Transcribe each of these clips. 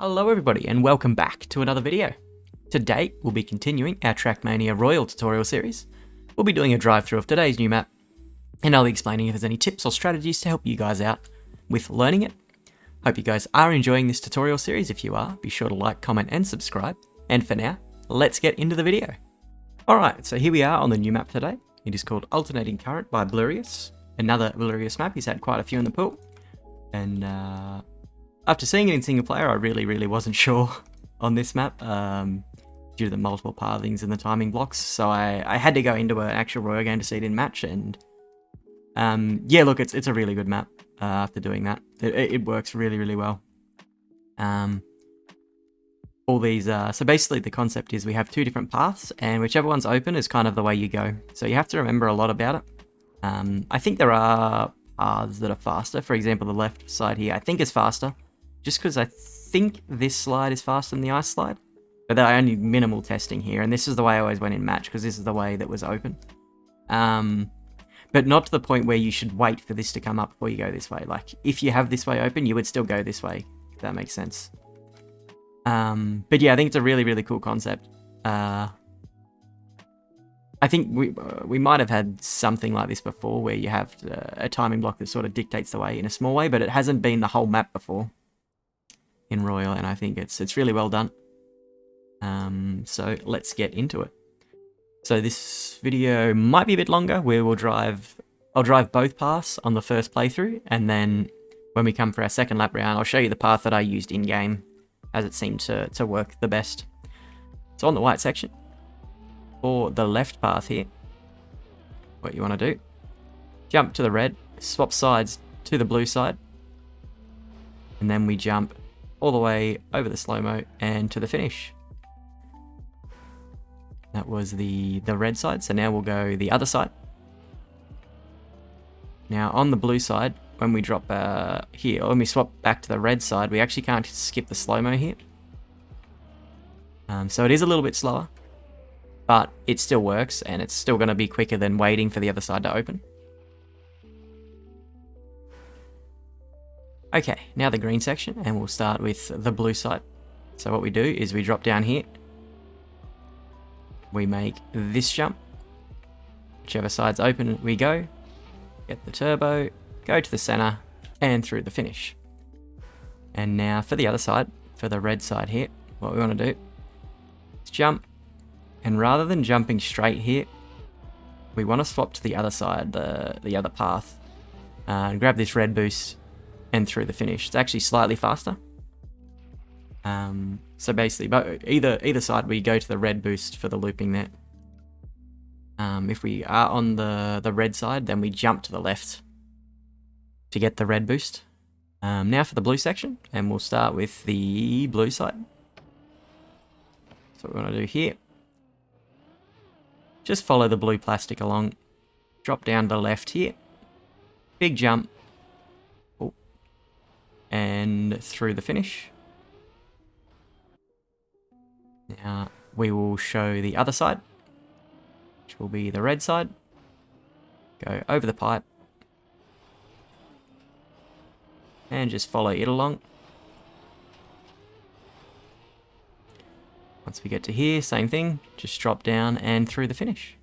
Hello everybody and welcome back to another video. Today we'll be continuing our Trackmania Royal tutorial series. We'll be doing a drive-through of today's new map, and I'll be explaining if there's any tips or strategies to help you guys out with learning it. Hope you guys are enjoying this tutorial series. If you are, be sure to like, comment and subscribe. And for now, let's get into the video. Alright, so here we are on the new map today. It is called Alternating Current by Blurious. Another Blurious map, he's had quite a few in the pool. And after seeing it in single player, I really wasn't sure on this map due to the multiple pathings and the timing blocks. So I had to go into an actual Royal game to see it in match. And yeah, look, it's a really good map after doing that. It works really well. All these, so basically the concept is we have two different paths, and whichever one's open is kind of the way you go. So you have to remember a lot about it. I think there are paths that are faster. For example, the left side here I think is faster, just because I think this slide is faster than the ice slide. But there are only minimal testing here, and this is the way I always went in match, because this is the way that was open. But not to the point where you should wait for this to come up before you go this way. Like, if you have this way open, you would still go this way, if that makes sense. But yeah, I think it's a really cool concept. I think we might have had something like this before, where you have a timing block that sort of dictates the way in a small way, but it hasn't been the whole map before in Royal, and I think it's really well done. So let's get into it. So this video might be a bit longer, where I'll drive both paths on the first playthrough, and then when we come for our second lap round, I'll show you the path that I used in game, as it seemed to work the best. So on the white section, for the left path here, what you want to do, jump to the red, swap sides to the blue side, and then we jump all the way over the slow-mo and to the finish. That was the red side, so now we'll go the other side. Now on the blue side, when we drop here, or when we swap back to the red side, we actually can't skip the slow-mo here. So it is a little bit slower, but it still works, and it's still going to be quicker than waiting for the other side to open. Okay, now the green section, and we'll start with the blue side. So what we do is we drop down here. We make this jump. Whichever side's open, we go. Get the turbo, go to the center, and through the finish. And now for the other side, for the red side here, what we want to do is jump. And rather than jumping straight here, we want to swap to the other side, the other path, and grab this red boost and through the finish. It's actually slightly faster. So basically, either side, we go to the red boost for the looping there. If we are on the red side, then we jump to the left to get the red boost. Now for the blue section, and we'll start with the blue side. So what we want to do here, just follow the blue plastic along, drop down to the left here, big jump, and through the finish. Now we will show the other side, which will be the red side. Go over the pipe and just follow it along. Once we get to here, same thing, just drop down and through the finish.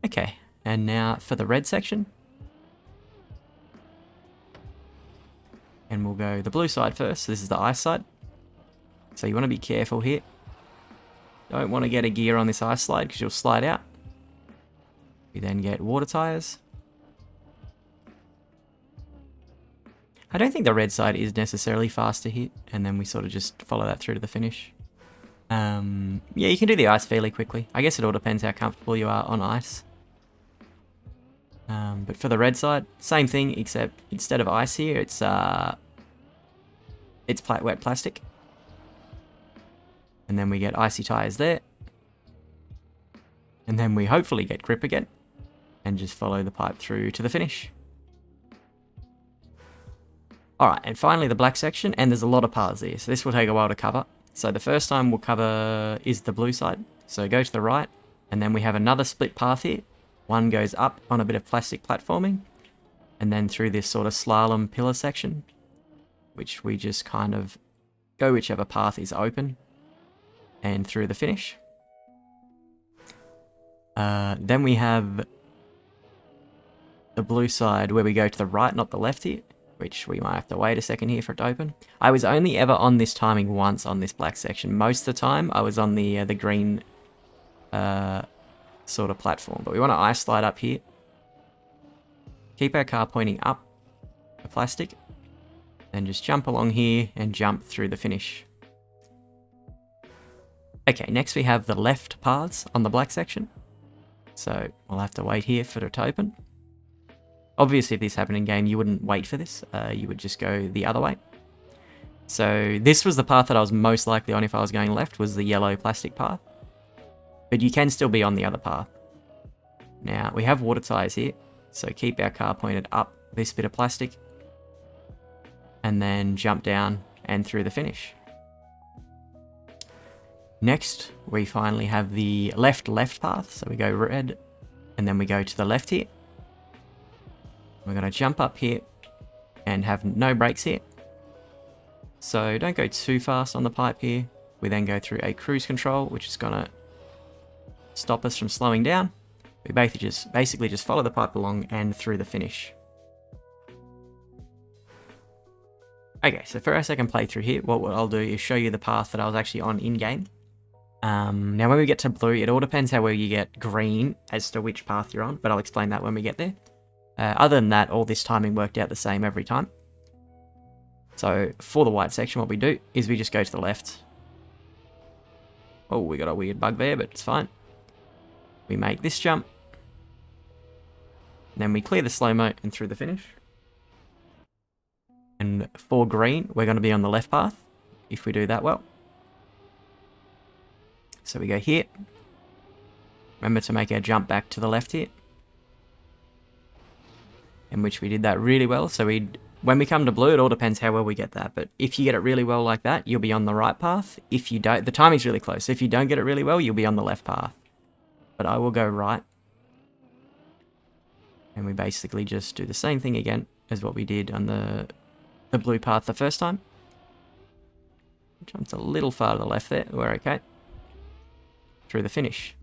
Okay, and now for the red section. And we'll go the blue side first. So this is the ice side. So you want to be careful here. Don't want to get a gear on this ice slide, because you'll slide out. We then get water tires. I don't think the red side is necessarily faster here, and then we sort of just follow that through to the finish. Yeah, you can do the ice fairly quickly. I guess it all depends how comfortable you are on ice. But for the red side, same thing, except instead of ice here, it's wet plastic. And then we get icy tires there. And then we hopefully get grip again, and just follow the pipe through to the finish. Alright, and finally the black section, and there's a lot of paths here, so this will take a while to cover. So the first time we'll cover is the blue side. So go to the right, and then we have another split path here. One goes up on a bit of plastic platforming, and then through this sort of slalom pillar section, which we just kind of go whichever path is open and through the finish. Then we have the blue side where we go to the right, not the left here, which we might have to wait a second here for it to open. I was only ever on this timing once on this black section. Most of the time I was on the green sort of platform, but we want to ice slide up here. Keep our car pointing up the plastic, and just jump along here and jump through the finish. Okay, next we have the left paths on the black section. So we'll have to wait here for it to open. Obviously, if this happened in game, you wouldn't wait for this. You would just go the other way. So this was the path that I was most likely on if I was going left, was the yellow plastic path. But you can still be on the other path. Now, we have water tyres here, so keep our car pointed up this bit of plastic, and then jump down and through the finish. Next, we finally have the left path, so we go red, and then we go to the left here. We're going to jump up here and have no brakes here. So don't go too fast on the pipe here. We then go through a cruise control, which is going to stop us from slowing down. We basically just follow the pipe along and through the finish. Okay, so for our second playthrough here, what I'll do is show you the path that I was actually on in-game. Now when we get to blue, it all depends how well you get green as to which path you're on, but I'll explain that when we get there. Other than that, all this timing worked out the same every time. So for the white section, what we do is we just go to the left. Oh, we got a weird bug there, but it's fine. We make this jump. Then we clear the slow-mo and through the finish. And for green, we're going to be on the left path, if we do that well. So we go here. Remember to make our jump back to the left here. In which we did that really well. So when we come to blue, it all depends how well we get that. But if you get it really well like that, you'll be on the right path. If you don't, the timing's really close. If you don't get it really well, you'll be on the left path. But I will go right. And we basically just do the same thing again as what we did on the blue path the first time. Jumped a little far to the left there. We're okay. Through the finish.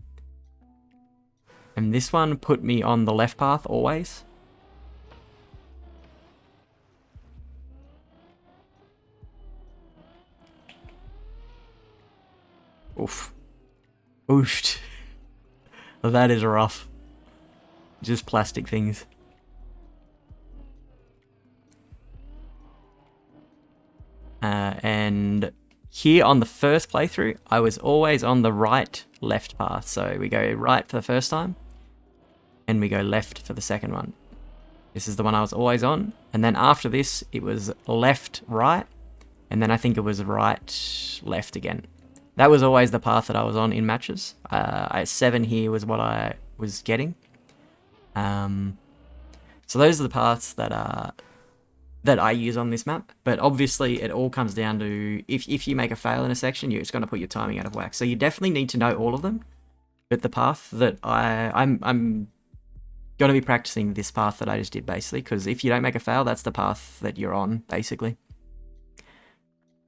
And this one put me on the left path always. Oof. Ooshed. That is rough. Just plastic things. And here on the first playthrough, I was always on the right-left path. So we go right for the first time, and we go left for the second one. This is the one I was always on. And then after this, it was left-right, and then I think it was right-left again. That was always the path that I was on in matches. 7 here was what I was getting. So those are the paths that I use on this map. But obviously, it all comes down to if you make a fail in a section, you're just going to put your timing out of whack. So you definitely need to know all of them. But the path that I'm going to be practicing this path that I just did, basically, because if you don't make a fail, that's the path that you're on, basically.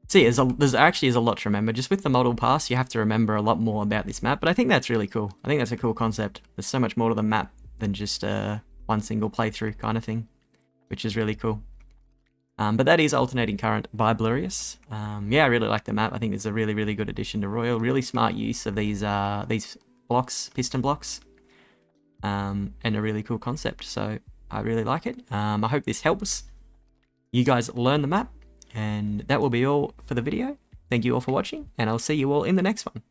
So yeah, there's actually a lot to remember. Just with the model pass, you have to remember a lot more about this map, but I think that's really cool. I think that's a cool concept. There's so much more to the map than just one single playthrough kind of thing, which is really cool. But that is Alternating Current by Blurious. Yeah, I really like the map. I think it's a really, really good addition to Royal. Really smart use of these blocks, piston blocks, and a really cool concept. So I really like it. I hope this helps you guys learn the map. And that will be all for the video. Thank you all for watching, and I'll see you all in the next one.